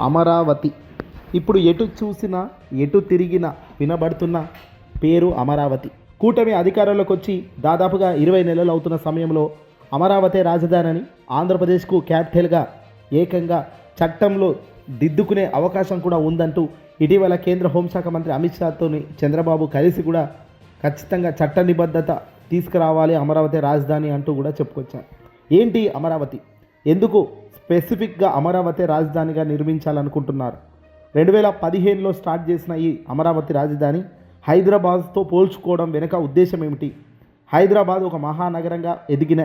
అమరావతి. ఇప్పుడు ఎటు చూసినా ఎటు తిరిగినా వినబడుతున్న పేరు అమరావతి. కూటమి అధికారంలోకి వచ్చి దాదాపుగా 20 నెలలు అవుతున్న సమయంలో అమరావతి రాజధాని అని ఆంధ్రప్రదేశ్కు క్యాపిటల్గా ఏకంగా చట్టంలో దిద్దుకునే అవకాశం కూడా ఉందంటూ ఇటీవల కేంద్ర హోంశాఖ మంత్రి అమిత్ షాతో చంద్రబాబు కలిసి కూడా ఖచ్చితంగా చట్ట నిబద్ధత తీసుకురావాలి అమరావతి రాజధాని అంటూ కూడా చెప్పుకొచ్చారు. ఏంటి అమరావతి, ఎందుకు స్పెసిఫిక్గా అమరావతి రాజధానిగా నిర్మించాలనుకుంటున్నారు? 2015లో స్టార్ట్ చేసిన ఈ అమరావతి రాజధాని హైదరాబాద్తో పోల్చుకోవడం వెనుక ఉద్దేశం ఏమిటి? హైదరాబాద్ ఒక మహానగరంగా ఎదిగిన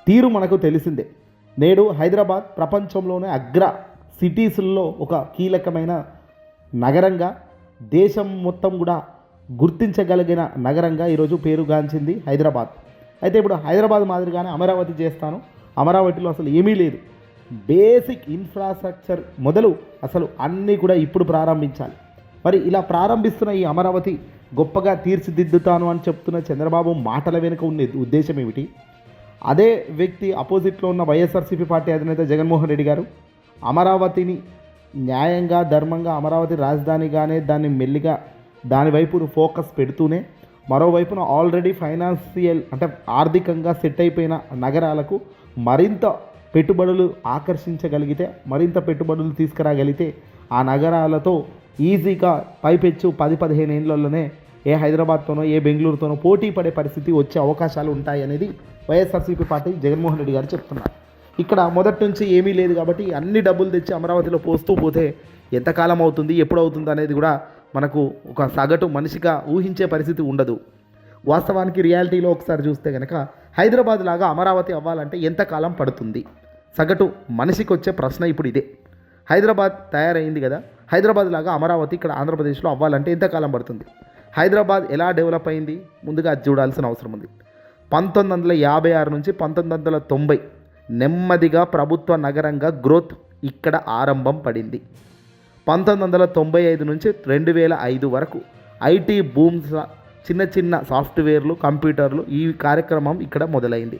తీరు మనకు తెలిసిందే. నేడు హైదరాబాద్ ప్రపంచంలోనే అగ్ర సిటీస్లో ఒక కీలకమైన నగరంగా, దేశం మొత్తం కూడా గుర్తించగలిగిన నగరంగా ఈరోజు పేరుగాంచింది హైదరాబాద్. అయితే ఇప్పుడు హైదరాబాద్ మాదిరిగానే అమరావతి చేస్తాను, అమరావతిలో అసలు ఏమీ లేదు, బేసిక్ ఇన్ఫ్రాస్ట్రక్చర్ మొదలు అసలు అన్నీ కూడా ఇప్పుడు ప్రారంభించాలి. మరి ఇలా ప్రారంభిస్తున్న ఈ అమరావతి గొప్పగా తీర్చిదిద్దుతాను అని చెప్తున్న చంద్రబాబు మాటల వెనుక ఉన్న ఉద్దేశం ఏమిటి? అదే వ్యక్తి అపోజిట్లో ఉన్న వైఎస్ఆర్సీపీ పార్టీ అధినేత జగన్మోహన్ రెడ్డి గారు అమరావతిని న్యాయంగా, ధర్మంగా అమరావతి రాజధానిగానే దాన్ని మెల్లిగా దాని వైపు ఫోకస్ పెడుతూనే, మరోవైపున ఆల్రెడీ ఫైనాన్షియల్ అంటే ఆర్థికంగా సెట్ అయిపోయిన నగరాలకు మరింత పెట్టుబడులు ఆకర్షించగలిగితే, మరింత పెట్టుబడులు తీసుకురాగలిగితే ఆ నగరాలతో ఈజీగా పైపెచ్చు 10-15 ఏళ్లలోనే ఏ హైదరాబాద్తోనో ఏ బెంగళూరుతోనో పోటీ పడే పరిస్థితి వచ్చే అవకాశాలు ఉంటాయి అనేది వైఎస్ఆర్సీపీ పార్టీ జగన్మోహన్ రెడ్డి గారు చెప్తున్నారు. ఇక్కడ మొదటి నుంచి ఏమీ లేదు కాబట్టి అన్ని డబ్బులు తెచ్చి అమరావతిలో పోస్తూ పోతే ఎంతకాలం అవుతుంది, ఎప్పుడు అవుతుంది అనేది కూడా మనకు ఒక సగటు మనిషిగా ఊహించే పరిస్థితి ఉండదు. వాస్తవానికి రియాలిటీలో ఒకసారి చూస్తే కనుక హైదరాబాద్ లాగా అమరావతి అవ్వాలంటే ఎంతకాలం పడుతుంది? సగటు మనిషికి వచ్చే ప్రశ్న ఇప్పుడు ఇదే. హైదరాబాద్ తయారైంది కదా, హైదరాబాద్ లాగా అమరావతి ఇక్కడ ఆంధ్రప్రదేశ్లో అవ్వాలంటే ఎంతకాలం పడుతుంది? హైదరాబాద్ ఎలా డెవలప్ అయింది ముందుగా అది చూడాల్సిన అవసరం ఉంది. 1956 నుంచి 1990 నెమ్మదిగా ప్రభుత్వ నగరంగా గ్రోత్ ఇక్కడ ఆరంభం పడింది. 1995 నుంచి 2005 వరకు ఐటీ బూమ్స్, చిన్న చిన్న సాఫ్ట్వేర్లు, కంప్యూటర్లు, ఈ కార్యక్రమం ఇక్కడ మొదలైంది.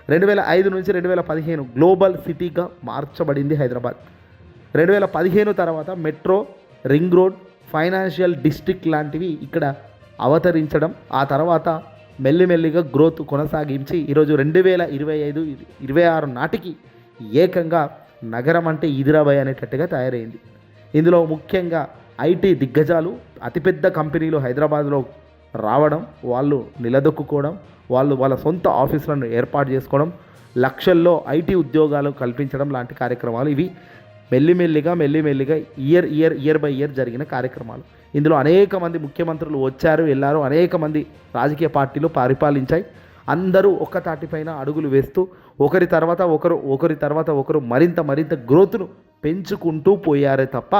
2005 నుంచి 2015 గ్లోబల్ సిటీగా మార్చబడింది హైదరాబాద్. 2015 తర్వాత metro, ring road, financial district లాంటివి ఇక్కడ అవతరించడం, ఆ తర్వాత మెల్లిమెల్లిగా గ్రోత్ కొనసాగించి ఈరోజు 2025-26 నాటికి ఏకంగా నగరం అంటే ఇదిరాబాయ్ అనేటట్టుగా తయారైంది. ఇందులో ముఖ్యంగా ఐటీ దిగ్గజాలు, అతిపెద్ద కంపెనీలు హైదరాబాద్లో రావడం, వాళ్ళు నిలదొక్కుకోవడం, వాళ్ళ సొంత ఆఫీసులను ఏర్పాటు చేసుకోవడం, లక్షల్లో ఐటీ ఉద్యోగాలు కల్పించడం లాంటి కార్యక్రమాలు ఇవి మెల్లిమెల్లిగా ఇయర్ బై ఇయర్ జరిగిన కార్యక్రమాలు. ఇందులో అనేక మంది ముఖ్యమంత్రులు వచ్చారు, వెళ్ళారు, అనేక మంది రాజకీయ పార్టీలు పరిపాలించాయి. అందరూ ఒక్క తాటిపైన అడుగులు వేస్తూ ఒకరి తర్వాత ఒకరు మరింత గ్రోత్ను పెంచుకుంటూ పోయారే తప్ప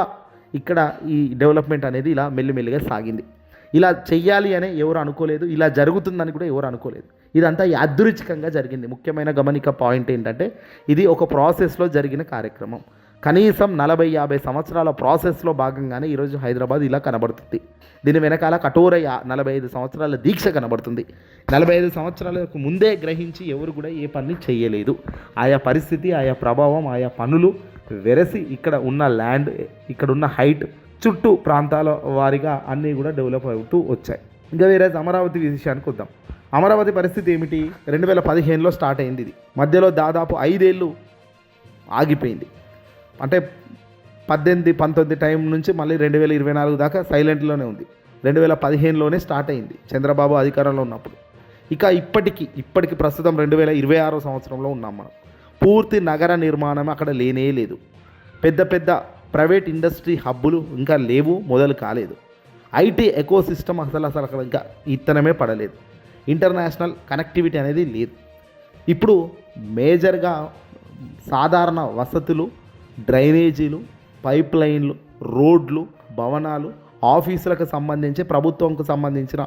ఇక్కడ ఈ డెవలప్మెంట్ అనేది ఇలా మెల్లిమెల్లిగా సాగింది. ఇలా చెయ్యాలి అని ఎవరు అనుకోలేదు, ఇలా జరుగుతుందని కూడా ఎవరు అనుకోలేదు. ఇదంతా యాదృచ్ఛికంగా జరిగింది. ముఖ్యమైన గమనిక పాయింట్ ఏంటంటే ఇది ఒక ప్రాసెస్లో జరిగిన కార్యక్రమం. కనీసం 40-50 సంవత్సరాల ప్రాసెస్లో భాగంగానే ఈరోజు హైదరాబాద్ ఇలా కనబడుతుంది. దీని వెనకాల కఠోర 45 సంవత్సరాల దీక్ష కనబడుతుంది. 45 సంవత్సరాలకు ముందే గ్రహించి ఎవరు కూడా ఏ పని చేయలేదు. ఆయా పరిస్థితి, ఆయా ప్రభావం, ఆయా పనులు వెరసి ఇక్కడ ఉన్న ల్యాండ్, ఇక్కడ ఉన్న హైట్, చుట్టూ ప్రాంతాల వారిగా అన్నీ కూడా డెవలప్ అవుతూ వచ్చాయి. ఇంకా వేరే అమరావతి విషయానికి వద్దాం. అమరావతి పరిస్థితి ఏమిటి? 2015లో స్టార్ట్ అయింది. ఇది మధ్యలో దాదాపు 5 ఏళ్ళు ఆగిపోయింది. అంటే 18-19 టైం నుంచి మళ్ళీ 2024 దాకా సైలెంట్లోనే ఉంది. 2015లోనే స్టార్ట్ అయింది చంద్రబాబు అధికారంలో ఉన్నప్పుడు. ఇక ఇప్పటికి ప్రస్తుతం 2026 సంవత్సరంలో ఉన్నాం మనం. పూర్తి నగర నిర్మాణం అక్కడ లేనే లేదు. పెద్ద ప్రైవేట్ ఇండస్ట్రీ హబ్బులు ఇంకా లేవు, మొదలు కాలేదు. ఐటీ ఎకో సిస్టమ్ అసలు అక్కడ ఇంకా ఇత్తనమే పడలేదు. ఇంటర్నేషనల్ కనెక్టివిటీ అనేది లేదు. ఇప్పుడు మేజర్గా సాధారణ వసతులు, డ్రైనేజీలు, పైప్ లైన్లు, రోడ్లు, భవనాలు, ఆఫీసులకు సంబంధించి ప్రభుత్వంకు సంబంధించిన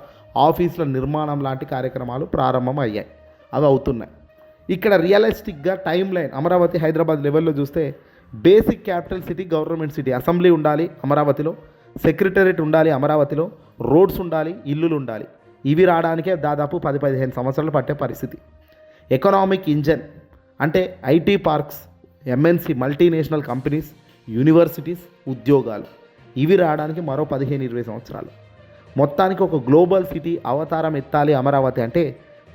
ఆఫీసుల నిర్మాణం లాంటి కార్యక్రమాలు ప్రారంభం అయ్యాయి, అవి అవుతున్నాయి. ఇక్కడ రియలిస్టిక్గా టైం లైన్ అమరావతి హైదరాబాద్ లెవెల్లో చూస్తే basic capital city, government city, assembly ఉండాలి అమరావతిలో, సెక్రటరేట్ ఉండాలి అమరావతిలో, రోడ్స్ ఉండాలి, ఇల్లులు ఉండాలి. ఇవి రావడానికే దాదాపు 10-15 సంవత్సరాలు పట్టే పరిస్థితి. ఎకనామిక్ ఇంజన్ అంటే IT parks, MNC, multinational companies, universities, ఉద్యోగాలు ఇవి రావడానికి మరో 15-20 సంవత్సరాలు. మొత్తానికి ఒక గ్లోబల్ సిటీ అవతారం ఎత్తాలి అమరావతి అంటే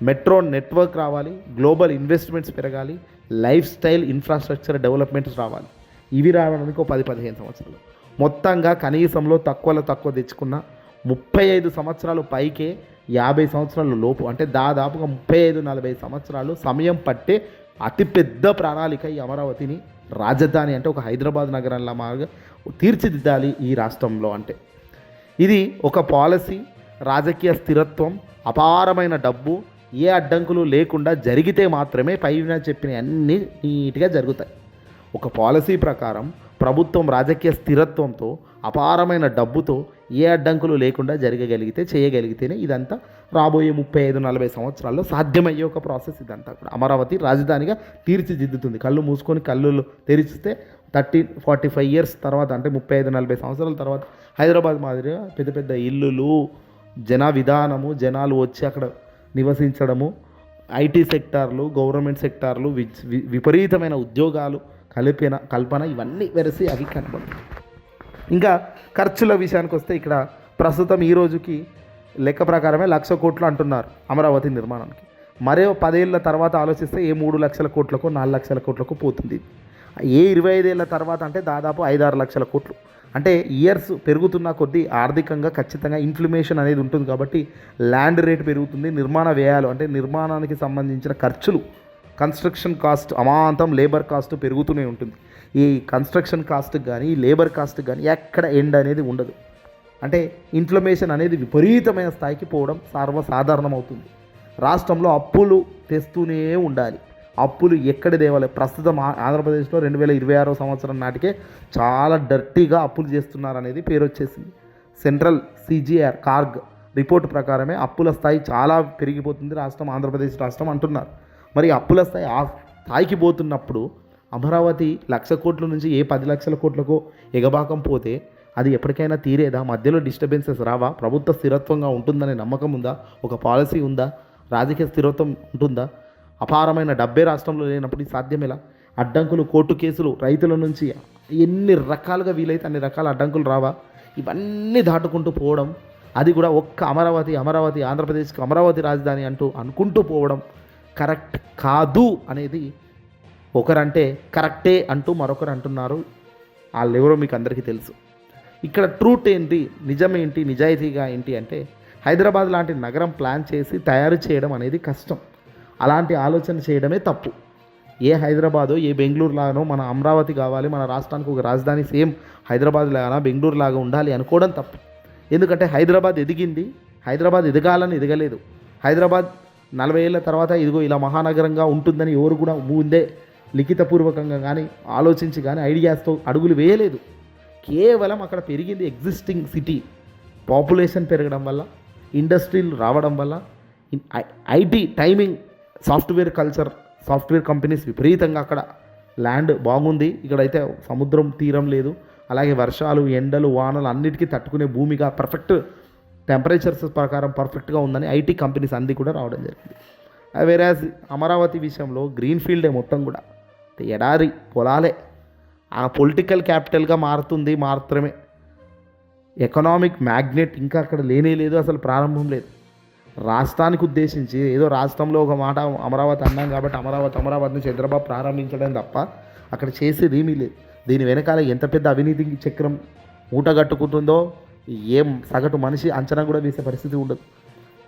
మెట్రో నెట్వర్క్ రావాలి, గ్లోబల్ ఇన్వెస్ట్మెంట్స్ పెరగాలి, లైఫ్ స్టైల్ ఇన్ఫ్రాస్ట్రక్చర్ డెవలప్మెంట్స్ రావాలి. ఇవి రావడానికి ఒక 10-15 సంవత్సరాలు. మొత్తంగా కనీసంలో తక్కువ తెచ్చుకున్న 35 సంవత్సరాలు పైకే 50 సంవత్సరాల లోపు అంటే దాదాపుగా 35-40 సంవత్సరాలు సమయం పట్టే అతిపెద్ద ప్రణాళిక ఈ అమరావతిని రాజధాని అంటే ఒక హైదరాబాద్ నగరంలా మాగా తీర్చిదిద్దాలి ఈ రాష్ట్రంలో. అంటే ఇది ఒక పాలసీ, రాజకీయ స్థిరత్వం, అపారమైన డబ్బు, ఏ అడ్డంకులు లేకుండా జరిగితే మాత్రమే పైన చెప్పిన అన్నీ నీట్గా జరుగుతాయి. ఒక పాలసీ ప్రకారం ప్రభుత్వం రాజకీయ స్థిరత్వంతో అపారమైన డబ్బుతో ఏ అడ్డంకులు లేకుండా చేయగలిగితేనే ఇదంతా రాబోయే 35-40 సంవత్సరాల్లో సాధ్యమయ్యే ఒక ప్రాసెస్. ఇదంతా కూడా అమరావతి రాజధానిగా తీర్చిదిద్దుతుంది. కళ్ళు మూసుకొని కళ్ళు తెరిచితే 30-45 ఇయర్స్ తర్వాత అంటే 35-40 సంవత్సరాల తర్వాత హైదరాబాద్ మాదిరిగా పెద్ద పెద్ద ఇల్లులు, జన విధానము, జనాలు వచ్చి అక్కడ నివసించడము, ఐటీ సెక్టార్లు, గవర్నమెంట్ సెక్టార్లు, విపరీతమైన ఉద్యోగాలు కల్పన ఇవన్నీ వెరసి అవి కనబడుతుంది. ఇంకా ఖర్చుల విషయానికి వస్తే ఇక్కడ ప్రస్తుతం ఈ రోజుకి లెక్క ప్రకారమే 1,00,000 కోట్లు అంటున్నారు అమరావతి నిర్మాణానికి. మరో 10 ఏళ్ళ తర్వాత ఆలోచిస్తే ఏ 3 లక్షల కోట్లకు 4 లక్షల కోట్లకు పోతుంది. ఏ 25 ఏళ్ళ తర్వాత అంటే దాదాపు 5-6 లక్షల కోట్లు. అంటే ఇయర్స్ పెరుగుతున్న కొద్దీ ఆర్థికంగా ఖచ్చితంగా ఇన్ఫ్లేషన్ అనేది ఉంటుంది కాబట్టి ల్యాండ్ రేట్ పెరుగుతుంది, నిర్మాణ వ్యయాలు అంటే నిర్మాణానికి సంబంధించిన ఖర్చులు, కన్స్ట్రక్షన్ కాస్ట్ అమాంతం, లేబర్ కాస్ట్ పెరుగుతూనే ఉంటుంది. ఈ కన్స్ట్రక్షన్ కాస్ట్కి కానీ ఈ లేబర్ కాస్ట్కి కానీ ఎక్కడ ఎండ్ అనేది ఉండదు. అంటే ఇన్ఫ్లమేషన్ అనేది విపరీతమైన స్థాయికి పోవడం సర్వసాధారణం అవుతుంది. రాష్ట్రంలో అప్పులు తెస్తూనే ఉండాలి. అప్పులు ఎక్కడ తేవాలి? ప్రస్తుతం ఆంధ్రప్రదేశ్లో 2026 సంవత్సరం నాటికే చాలా డర్టీగా అప్పులు చేస్తున్నారనేది పేరు వచ్చేసింది. సెంట్రల్ CGR కార్గ్ రిపోర్ట్ ప్రకారమే అప్పుల స్థాయి చాలా పెరిగిపోతుంది ఆంధ్రప్రదేశ్ రాష్ట్రం అంటున్నారు. మరి అప్పుల స్థాయి ఆ స్థాయికి పోతున్నప్పుడు అమరావతి 1,00,000 కోట్ల నుంచి ఏ 10 లక్షల కోట్లకో ఎగబాకం పోతే అది ఎప్పటికైనా తీరేదా? మధ్యలో డిస్టర్బెన్సెస్ రావా? ప్రభుత్వ స్థిరత్వంగా ఉంటుందనే నమ్మకం ఉందా? ఒక పాలసీ ఉందా? రాజకీయ స్థిరత్వం ఉంటుందా? అపారమైన డబ్బే రాష్ట్రంలో లేనప్పుడు ఇది సాధ్యమేలా? అడ్డంకులు, కోర్టు కేసులు, రైతుల నుంచి ఎన్ని రకాలుగా వీలైతే అన్ని రకాల అడ్డంకులు రావా? ఇవన్నీ దాటుకుంటూ పోవడం, అది కూడా ఒక్క అమరావతి ఆంధ్రప్రదేశ్కి అమరావతి రాజధాని అంటూ అనుకుంటూ పోవడం కరెక్ట్ కాదు అనేది ఒకరంటే కరెక్టే అంటూ మరొకరు అంటున్నారు. వాళ్ళెవరో మీకు అందరికీ తెలుసు. ఇక్కడ ట్రూత్ ఏంటి, నిజమేంటి, నిజాయితీగా ఏంటి అంటే హైదరాబాద్ లాంటి నగరం ప్లాన్ చేసి తయారు చేయడం అనేది కష్టం. అలాంటి ఆలోచన చేయడమే తప్పు. ఏ హైదరాబాదో ఏ బెంగళూరు లాగానో మన అమరావతి కావాలి, మన రాష్ట్రానికి ఒక రాజధాని సేమ్ హైదరాబాద్ లాగా బెంగళూరు లాగా ఉండాలి అనుకోవడం తప్పు. ఎందుకంటే హైదరాబాద్ ఎదిగింది, హైదరాబాద్ ఎదగాలని ఎదగలేదు. హైదరాబాద్ 40 ఏళ్ళ తర్వాత ఇదిగో ఇలా మహానగరంగా ఉంటుందని ఎవరు కూడా ముందే లిఖితపూర్వకంగా కానీ ఆలోచించి కానీ ఐడియాస్తో అడుగులు వేయలేదు. కేవలం అక్కడ పెరిగింది ఎగ్జిస్టింగ్ సిటీ, పాపులేషన్ పెరగడం వల్ల, ఇండస్ట్రీలు రావడం వల్ల, IT timing, software culture, software companies విపరీతంగా అక్కడ ల్యాండ్ బాగుంది. ఇక్కడైతే సముద్రం తీరం లేదు, అలాగే వర్షాలు, ఎండలు, వానలు అన్నిటికీ తట్టుకునే భూమిగా పర్ఫెక్ట్ టెంపరేచర్స్ ప్రకారం పర్ఫెక్ట్గా ఉందని ఐటీ కంపెనీస్ అన్నీ కూడా రావడం జరిగింది. వేరేజ్ అమరావతి విషయంలో గ్రీన్ ఫీల్డే మొత్తం కూడా ఎడారి పొలాలే. ఆ పొలిటికల్ క్యాపిటల్గా మారుతుంది మాత్రమే. ఎకనామిక్ మ్యాగ్నెట్ ఇంకా అక్కడ లేనే లేదు, అసలు ప్రారంభం లేదు. రాష్ట్రానికి ఉద్దేశించి ఏదో రాష్ట్రంలో ఒక మాట అమరావతి అన్నాం కాబట్టి అమరావతిని చంద్రబాబు ప్రారంభించడం తప్ప అక్కడ చేసేది ఏమీ లేదు. దీని వెనకాల ఎంత పెద్ద అవినీతి చక్రం మూటగట్టుకుంటుందో ఏం సగటు మనిషి అంచనా కూడా వేసే పరిస్థితి ఉండదు.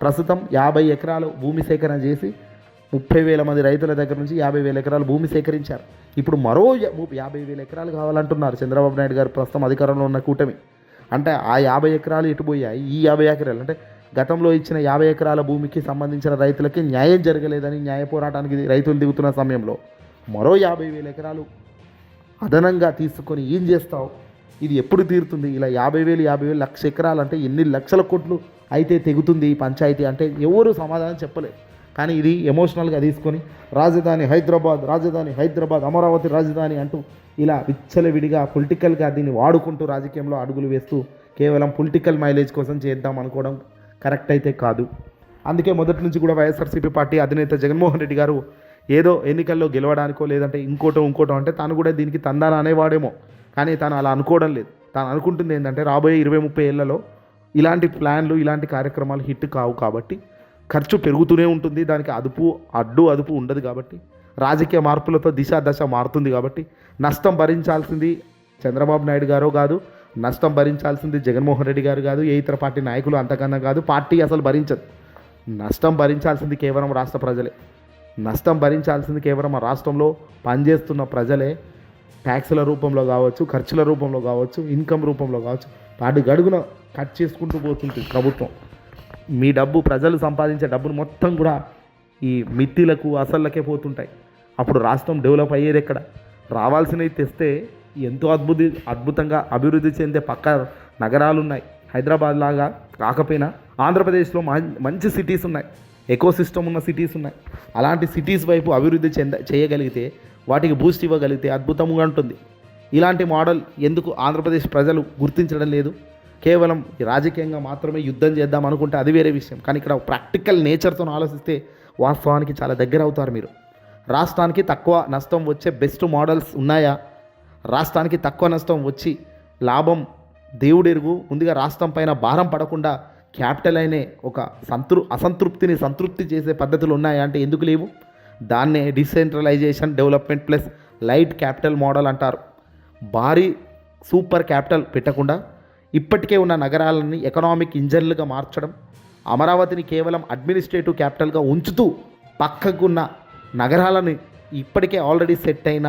ప్రస్తుతం 50 ఎకరాలు భూమి సేకరణ చేసి 30,000 మంది రైతుల దగ్గర నుంచి 50,000 ఎకరాలు భూమి సేకరించారు. ఇప్పుడు మరో 50,000 ఎకరాలు కావాలంటున్నారు చంద్రబాబు నాయుడు గారు ప్రస్తుతం అధికారంలో ఉన్న కూటమి. అంటే ఆ 50 ఎకరాలు ఎటుపోయాయి? ఈ 50 ఎకరాలు అంటే గతంలో ఇచ్చిన 50 ఎకరాల భూమికి సంబంధించిన రైతులకి న్యాయం జరగలేదని న్యాయ పోరాటానికి రైతులు దిగుతున్న సమయంలో మరో 50,000 ఎకరాలు అదనంగా తీసుకొని ఏం చేస్తావు? ఇది ఎప్పుడు తీరుతుంది? ఇలా 50,000 లక్ష ఎకరాలు అంటే ఎన్ని లక్షల కోట్లు అయితే తెగుతుంది ఈ పంచాయతీ అంటే ఎవరు సమాధానం చెప్పలేదు. కానీ ఇది ఎమోషనల్గా తీసుకొని రాజధాని హైదరాబాద్ అమరావతి రాజధాని అంటూ ఇలా విచ్చలవిడిగా పొలిటికల్గా దీన్ని వాడుకుంటూ రాజకీయంలో అడుగులు వేస్తూ కేవలం పొలిటికల్ మైలేజ్ కోసం చేద్దాం అనుకోవడం కరెక్ట్ అయితే కాదు. అందుకే మొదటి నుంచి కూడా వైఎస్ఆర్సీపీ పార్టీ అధినేత జగన్మోహన్ రెడ్డి గారు ఏదో ఎన్నికల్లో గెలవడానికో లేదంటే ఇంకోటో అంటే తాను కూడా దీనికి తందాన అనేవాడేమో. కానీ తాను అలా అనుకోవడం లేదు. తాను అనుకుంటుంది ఏంటంటే రాబోయే 20-30 ఏళ్లలో ఇలాంటి ప్లాన్లు ఇలాంటి కార్యక్రమాలు హిట్ కావు కాబట్టి ఖర్చు పెరుగుతూనే ఉంటుంది. దానికి అదుపు ఉండదు కాబట్టి రాజకీయ మార్పులతో దశ మారుతుంది కాబట్టి నష్టం భరించాల్సింది చంద్రబాబు నాయుడు గారో కాదు, నష్టం భరించాల్సింది జగన్మోహన్ రెడ్డి గారు కాదు, ఏ ఇతర పార్టీ నాయకులు అంతకన్నా కాదు, పార్టీ అసలు భరించదు. నష్టం భరించాల్సింది కేవలం రాష్ట్ర ప్రజలే. నష్టం భరించాల్సింది కేవలం ఆ రాష్ట్రంలో పనిచేస్తున్న ప్రజలే. ట్యాక్సుల రూపంలో కావచ్చు, ఖర్చుల రూపంలో కావచ్చు, ఇన్కమ్ రూపంలో కావచ్చు, గడుగున కట్ చేసుకుంటూ పోతుంది ప్రభుత్వం. మీ డబ్బు, ప్రజలు సంపాదించే డబ్బును మొత్తం కూడా ఈ మిత్తిలకు అసళ్ళకే పోతుంటాయి. అప్పుడు రాష్ట్రం డెవలప్ అయ్యేది ఎక్కడ? రావాల్సినవి తెస్తే ఎంతో అద్భుతంగా అభివృద్ధి చెందే పక్క నగరాలు ఉన్నాయి. హైదరాబాద్ లాగా కాకపోయినా ఆంధ్రప్రదేశ్లో మంచి సిటీస్ ఉన్నాయి, ఎకో సిస్టమ్ ఉన్న సిటీస్ ఉన్నాయి. అలాంటి సిటీస్ వైపు అభివృద్ధి చేయగలిగితే, వాటికి బూస్ట్ ఇవ్వగలిగితే అద్భుతంగా ఉంటుంది. ఇలాంటి మోడల్ ఎందుకు ఆంధ్రప్రదేశ్ ప్రజలు గుర్తించడం లేదు? కేవలం రాజకీయంగా మాత్రమే యుద్ధం చేద్దాం అనుకుంటే అది వేరే విషయం. కానీ ఇక్కడ ప్రాక్టికల్ నేచర్తో ఆలోచిస్తే వాస్తవానికి చాలా దగ్గర అవుతారు మీరు. రాష్ట్రానికి తక్కువ నష్టం వచ్చే బెస్ట్ మోడల్స్ ఉన్నాయా? రాష్ట్రానికి తక్కువ నష్టం వచ్చి లాభం దేవుడెరుగు, ముందుగా రాష్ట్రం పైన భారం పడకుండా క్యాపిటల్ అయినే ఒక అసంతృప్తిని సంతృప్తి చేసే పద్ధతులు ఉన్నాయా అంటే ఎందుకు లేవు? దాన్నే decentralisation development plus light capital model అంటారు. భారీ సూపర్ క్యాపిటల్ పెట్టకుండా ఇప్పటికే ఉన్న నగరాలని ఎకనామిక్ ఇంజన్లుగా మార్చడం, అమరావతిని కేవలం అడ్మినిస్ట్రేటివ్ క్యాపిటల్గా ఉంచుతూ పక్కకున్న నగరాలను, ఇప్పటికే ఆల్రెడీ సెట్ అయిన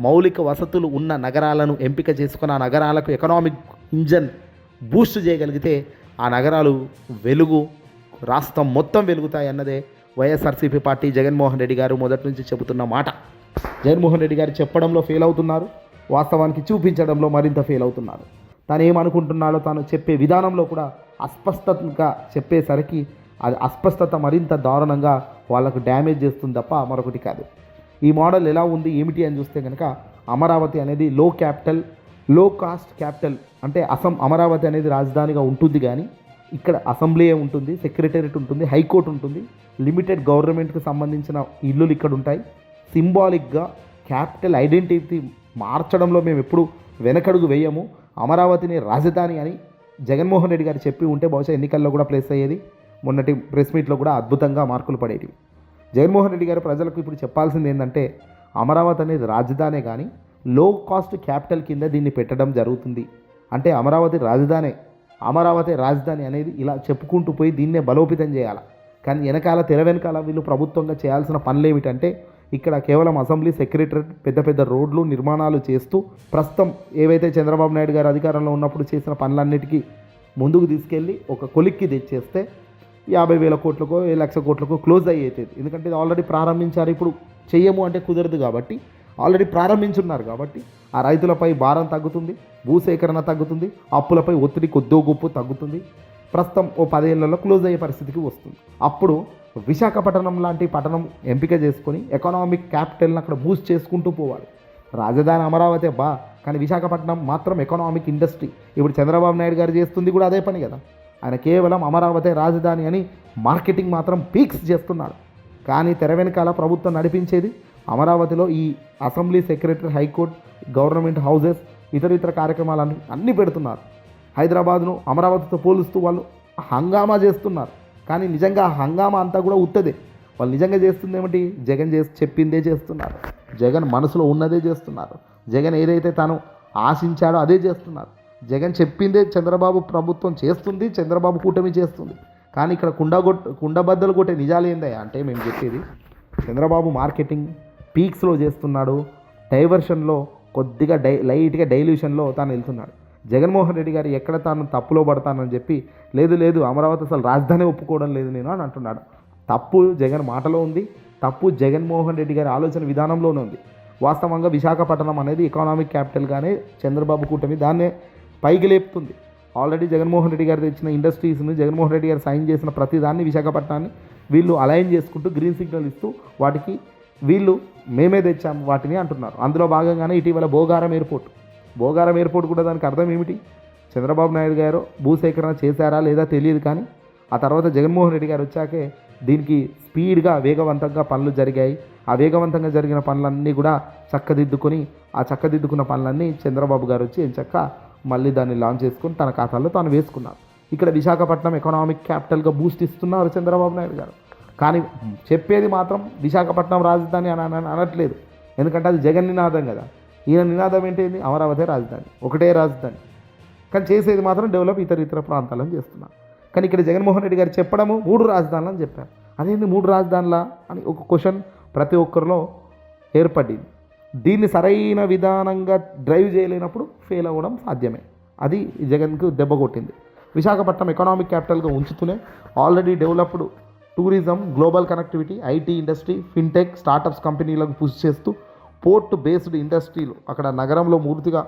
మౌలిక వసతులు ఉన్న నగరాలను ఎంపిక చేసుకున్న ఆ నగరాలకు ఎకనామిక్ ఇంజన్ బూస్ట్ చేయగలిగితే ఆ నగరాలు రాష్ట్రం మొత్తం వెలుగుతాయి అన్నదే వైఎస్ఆర్సీపీ పార్టీ జగన్మోహన్ రెడ్డి గారు మొదటి నుంచి చెబుతున్న మాట. జగన్మోహన్ రెడ్డి గారు చెప్పడంలో ఫెయిల్ అవుతున్నారు, వాస్తవానికి చూపించడంలో మరింత ఫెయిల్ అవుతున్నారు. తాను ఏమనుకుంటున్నాడో తాను చెప్పే విధానంలో కూడా అస్పష్టంగా చెప్పేసరికి అది అస్పష్టత మరింత దారుణంగా వాళ్ళకు డ్యామేజ్ చేస్తుంది తప్ప మరొకటి కాదు. ఈ మోడల్ ఎలా ఉంది ఏమిటి అని చూస్తే కనుక అమరావతి అనేది లో కాస్ట్ క్యాపిటల్, అంటే అమరావతి అనేది రాజధానిగా ఉంటుంది. కానీ ఇక్కడ అసెంబ్లీ ఉంటుంది, సెక్రటేరియట్ ఉంటుంది, హైకోర్టు ఉంటుంది, లిమిటెడ్ గవర్నమెంట్కి సంబంధించిన ఇల్లులు ఇక్కడ ఉంటాయి. సింబాలిక్గా క్యాపిటల్ ఐడెంటిటీ మార్చడంలో మేము ఎప్పుడు వెనకడుగు వేయము. అమరావతిని రాజధాని అని జగన్మోహన్ రెడ్డి గారు చెప్పి ఉంటే బహుశా ఎన్నికల్లో కూడా ప్లేస్ అయ్యేది. మొన్నటి ప్రెస్ మీట్లో కూడా అద్భుతంగా మార్కులు పడేటివి. జగన్మోహన్ రెడ్డి గారు ప్రజలకు ఇప్పుడు చెప్పాల్సింది ఏంటంటే అమరావతి అనేది రాజధానే కానీ లో కాస్ట్ క్యాపిటల్ కింద దీన్ని పెట్టడం జరుగుతుంది. అంటే అమరావతి రాజధాని అనేది ఇలా చెప్పుకుంటూ పోయి దీన్నే బలోపేతం చేయాలి. కానీ తెర వెనకాల వీళ్ళు ప్రభుత్వంగా చేయాల్సిన పనులు ఏమిటంటే ఇక్కడ కేవలం అసెంబ్లీ, సెక్రటరేట్, పెద్ద పెద్ద రోడ్లు నిర్మాణాలు చేస్తూ ప్రస్తుతం ఏవైతే చంద్రబాబు నాయుడు గారు అధికారంలో ఉన్నప్పుడు చేసిన పనులన్నిటికీ ముందుకు తీసుకెళ్ళి ఒక కొలిక్కి తెచ్చేస్తే 50,000 కోట్లకో 1,00,000 కోట్లకో క్లోజ్ అయ్యేది. ఎందుకంటే ఇది ఆల్రెడీ ప్రారంభించారు. ఇప్పుడు చెయ్యము అంటే కుదరదు కాబట్టి ఆల్రెడీ ప్రారంభించున్నారు కాబట్టి ఆ రైతులపై భారం తగ్గుతుంది, భూసేకరణ తగ్గుతుంది, అప్పులపై ఒత్తిడి కొద్దో గొప్ప తగ్గుతుంది. ప్రస్తుతం ఓ 10 ఏళ్లలో క్లోజ్ అయ్యే పరిస్థితికి వస్తుంది. అప్పుడు విశాఖపట్నం లాంటి పట్టణం ఎంపిక చేసుకొని ఎకనామిక్ క్యాపిటల్ని అక్కడ బూస్ట్ చేసుకుంటూ పోవాలి. రాజధాని అమరావతి కానీ విశాఖపట్నం మాత్రం ఎకనామిక్ ఇండస్ట్రీ. ఇప్పుడు చంద్రబాబు నాయుడు గారు చేస్తుంది కూడా అదే పని కదా. ఆయన కేవలం అమరావతి రాజధాని అని మార్కెటింగ్ మాత్రం పీక్స్ చేస్తున్నాడు. కానీ తెర వెనకాల ప్రభుత్వం నడిపించేది అమరావతిలో ఈ assembly, secretary, high court, government houses, ఇతర కార్యక్రమాలు అన్నీ పెడుతున్నారు. హైదరాబాద్ను అమరావతితో పోలుస్తూ వాళ్ళు హంగామా చేస్తున్నారు. కానీ నిజంగా హంగామా అంతా కూడా ఉత్తదే. వాళ్ళు నిజంగా చేస్తుంది ఏమిటి? జగన్ చెప్పిందే చేస్తున్నారు. జగన్ మనసులో ఉన్నదే చేస్తున్నారు. జగన్ ఏదైతే తాను ఆశించాడో అదే చేస్తున్నారు. జగన్ చెప్పిందే చంద్రబాబు ప్రభుత్వం చేస్తుంది, చంద్రబాబు కూటమి చేస్తుంది. కానీ ఇక్కడ కుండబద్దలు కొట్టే నిజాలు ఏందయ్యా అంటే మేము చెప్పేది చంద్రబాబు మార్కెటింగ్ పీక్స్లో చేస్తున్నాడు, డైవర్షన్లో కొద్దిగా లైట్గా డైల్యూషన్లో తాను వెళ్తున్నాడు. జగన్మోహన్ రెడ్డి గారు ఎక్కడ తాను తప్పులో పడతానని చెప్పి లేదు అమరావతి అసలు రాజధాని ఒప్పుకోవడం లేదు నేను అని అంటున్నాడు. తప్పు జగన్ మాటలో ఉంది, తప్పు జగన్మోహన్ రెడ్డి గారి ఆలోచన విధానంలోనే ఉంది. వాస్తవంగా విశాఖపట్నం అనేది ఎకనామిక్ క్యాపిటల్గానే చంద్రబాబు కూటమి దాన్నే పైకి లేపుతుంది. ఆల్రెడీ జగన్మోహన్ రెడ్డి గారు తెచ్చిన ఇండస్ట్రీస్ని, జగన్మోహన్ రెడ్డి గారు సైన్ చేసిన ప్రతిదాన్ని విశాఖపట్నాన్ని వీళ్ళు అలైన్ చేసుకుంటూ గ్రీన్ సిగ్నల్ ఇస్తూ వాటికి వీళ్ళు మేమే తెచ్చాము వాటిని అంటున్నారు. అందులో భాగంగానే ఇటీవల భోగారం ఎయిర్పోర్ట్ కూడా దానికి అర్థం ఏమిటి? చంద్రబాబు నాయుడు గారు భూసేకరణ చేశారా లేదా తెలియదు. కానీ ఆ తర్వాత జగన్మోహన్ రెడ్డి గారు వచ్చాకే దీనికి స్పీడ్గా వేగవంతంగా పనులు జరిగాయి. ఆ వేగవంతంగా జరిగిన పనులన్నీ కూడా చక్కదిద్దుకొని ఆ చక్కదిద్దుకున్న పనులన్నీ చంద్రబాబు గారు వచ్చి ఎంచక్క మళ్ళీ దాన్ని లాంచ్ చేసుకొని తన ఖాతాలో తాను వేసుకున్నారు. ఇక్కడ విశాఖపట్నం ఎకనామిక్ క్యాపిటల్గా బూస్ట్ ఇస్తున్నారు చంద్రబాబు నాయుడు గారు. కానీ చెప్పేది మాత్రం విశాఖపట్నం రాజధాని అని అనట్లేదు. ఎందుకంటే అది జగన్ నినాదం కదా. ఈయన నినాదం ఏంటి? అమరావతి రాజధాని, ఒకటే రాజధాని. కానీ చేసేది మాత్రం డెవలప్ ఇతర ప్రాంతాలను చేస్తున్నారు. కానీ ఇక్కడ జగన్మోహన్ రెడ్డి గారు చెప్పడము 3 రాజధానులు అని చెప్పారు. అదేంటి 3 రాజధానులా అని ఒక క్వశ్చన్ ప్రతి ఒక్కరిలో ఏర్పడింది. దీన్ని సరైన విధానంగా డ్రైవ్ చేయలేనప్పుడు ఫెయిల్ అవ్వడం సాధ్యమే. అది జగన్కు దెబ్బ కొట్టింది. విశాఖపట్నం ఎకనామిక్ క్యాపిటల్గా ఉంచుతూనే already developed tourism, global connectivity, IT industry, fintech, startups కంపెనీలకు పుష్ చేస్తూ పోర్ట్ బేస్డ్ ఇండస్ట్రీలు, అక్కడ నగరంలో పూర్తిగా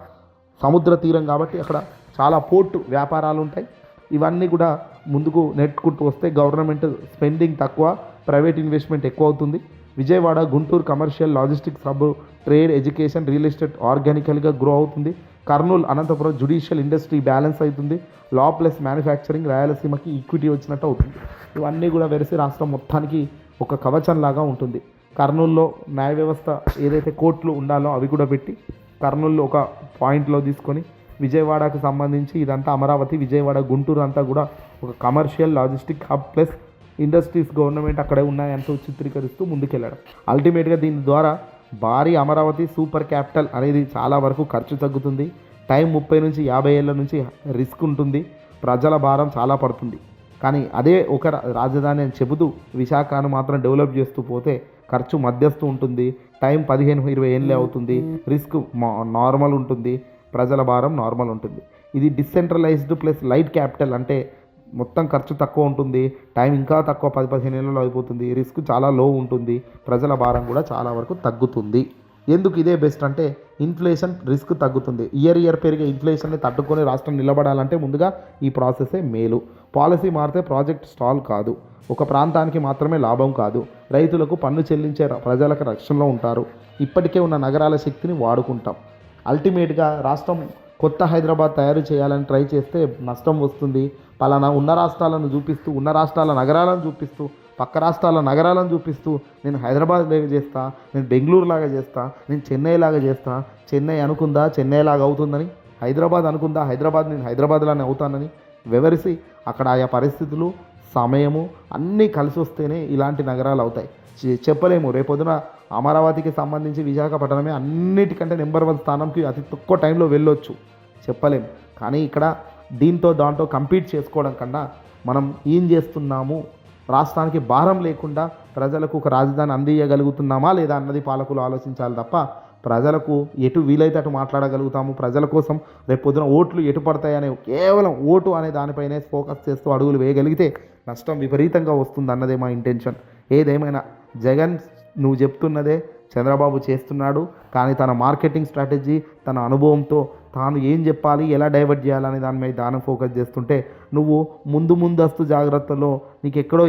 సముద్ర తీరం కాబట్టి అక్కడ చాలా పోర్టు వ్యాపారాలు ఉంటాయి. ఇవన్నీ కూడా ముందుకు నెట్టుకుంటూ వస్తే గవర్నమెంట్ స్పెండింగ్ తక్కువ, ప్రైవేట్ ఇన్వెస్ట్మెంట్ ఎక్కువ అవుతుంది. Vijayawada, Guntur commercial, logistics hub, trade, education, real estate ఆర్గానికల్గా గ్రో అవుతుంది. Kurnool, Anantapur judicial industry balance అవుతుంది. లా ప్లస్ మ్యానుఫ్యాక్చరింగ్, రాయలసీమకి ఈక్విటీ వచ్చినట్టు అవుతుంది. ఇవన్నీ కూడా వెరసి రాష్ట్రం మొత్తానికి ఒక కవచంలాగా ఉంటుంది. కర్నూలులో న్యాయ వ్యవస్థ ఏదైతే కోర్టులు ఉండాలో అవి కూడా పెట్టి కర్నూలులో ఒక పాయింట్లో తీసుకొని విజయవాడకు సంబంధించి ఇదంతా అమరావతి, విజయవాడ, గుంటూరు అంతా కూడా ఒక commercial logistic hub plus industries government అక్కడే ఉన్నాయంటూ చిత్రీకరిస్తూ ముందుకెళ్ళడం. అల్టిమేట్గా దీని ద్వారా భారీ అమరావతి సూపర్ క్యాపిటల్ అనేది చాలా వరకు ఖర్చు తగ్గుతుంది. టైం 30 నుంచి 50 ఏళ్ళ నుంచి రిస్క్ ఉంటుంది. ప్రజల భారం చాలా పడుతుంది. కానీ అదే ఒక రాజధాని అని చెబుతూ విశాఖను మాత్రం డెవలప్ చేస్తూ పోతే ఖర్చు మధ్యస్తు ఉంటుంది. టైం 15-20 ఏళ్ళే అవుతుంది. రిస్క్ నార్మల్ ఉంటుంది. ప్రజల భారం నార్మల్ ఉంటుంది. ఇది డిసెంట్రలైజ్డ్ ప్లస్ లైట్ క్యాపిటల్ అంటే మొత్తం ఖర్చు తక్కువ ఉంటుంది. టైం ఇంకా తక్కువ, 10-15 ఏళ్ళలో అయిపోతుంది. రిస్క్ చాలా లో ఉంటుంది. ప్రజల భారం కూడా చాలా వరకు తగ్గుతుంది. ఎందుకు ఇదే బెస్ట్ అంటే ఇన్ఫ్లేషన్ రిస్క్ తగ్గుతుంది. ఇయర్ పెరిగే ఇన్ఫ్లేషన్ని తట్టుకొని రాష్ట్రం నిలబడాలంటే ముందుగా ఈ ప్రాసెసే మేలు. పాలసీ మారితే ప్రాజెక్ట్ స్టాల్ కాదు. ఒక ప్రాంతానికి మాత్రమే లాభం కాదు. రైతులకు పన్ను చెల్లించే ప్రజలకు రక్షణలో ఉంటారు. ఇప్పటికే ఉన్న నగరాల శక్తిని వాడుకుంటాం. అల్టిమేట్గా రాష్ట్రం కొత్త హైదరాబాద్ తయారు చేయాలని ట్రై చేస్తే నష్టం వస్తుంది. పలానా ఉన్న రాష్ట్రాలను చూపిస్తూ, ఉన్న రాష్ట్రాల నగరాలను చూపిస్తూ, పక్క రాష్ట్రాల నగరాలను చూపిస్తూ నేను హైదరాబాద్ లాగా చేస్తా, నేను బెంగళూరు లాగా చేస్తా, నేను చెన్నై లాగా చేస్తా, చెన్నై అనుకుందా చెన్నై లాగా అవుతుందని, హైదరాబాద్ అనుకుందా నేను హైదరాబాద్లానే అవుతానని వివరిసి అక్కడ ఆయా పరిస్థితులు, సమయము అన్నీ కలిసి వస్తేనే ఇలాంటి నగరాలు అవుతాయి. చెప్పలేము. రేపొద్దున అమరావతికి సంబంధించి విశాఖపట్నమే అన్నిటికంటే నెంబర్ 1 స్థానంకి అతి తక్కువ టైంలో వెళ్ళొచ్చు, చెప్పలేము. కానీ ఇక్కడ దాంతో కంపీట్ చేసుకోవడం కన్నా మనం ఏం చేస్తున్నాము, రాష్ట్రానికి భారం లేకుండా ప్రజలకు ఒక రాజధాని అందియగలుగుతున్నామా లేదా అన్నది పాలకులు ఆలోచించాలి తప్ప ప్రజలకు ఎటు వీలైతే అటు మాట్లాడగలుగుతాము, ప్రజల కోసం రేపొద్దున ఓట్లు ఎటు పడతాయనే కేవలం ఓటు అనే దానిపైనే ఫోకస్ చేస్తూ అడుగులు వేయగలిగితే నష్టం విపరీతంగా వస్తుంది అన్నదే మా ఇంటెన్షన్. ఏదేమైనా జగన్ నువ్వు చెప్తున్నదే చంద్రబాబు చేస్తున్నాడు. కానీ తన మార్కెటింగ్ స్ట్రాటజీ, తన అనుభవంతో తాను ఏం చెప్పాలి, ఎలా డైవర్ట్ చేయాలనే దాని మీద దానం ఫోకస్ చేస్తుంటే నువ్వు ముందస్తు జాగ్రత్తలో నీకు ఎక్కడో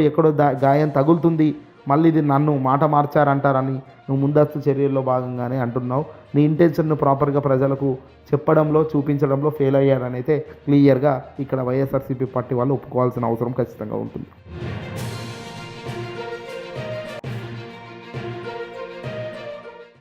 గాయం తగులుతుంది, మళ్ళీ ఇది నన్ను మాట మార్చారంటారని నువ్వు ముందస్తు చర్యల్లో భాగంగానే అంటున్నావు. నీ ఇంటెన్షన్ను ప్రాపర్గా ప్రజలకు చెప్పడంలో, చూపించడంలో ఫెయిల్ అయ్యారని అయితే క్లియర్గా ఇక్కడ వైఎస్ఆర్సీపీ పార్టీ వాళ్ళు ఒప్పుకోవాల్సిన అవసరం ఖచ్చితంగా ఉంటుంది.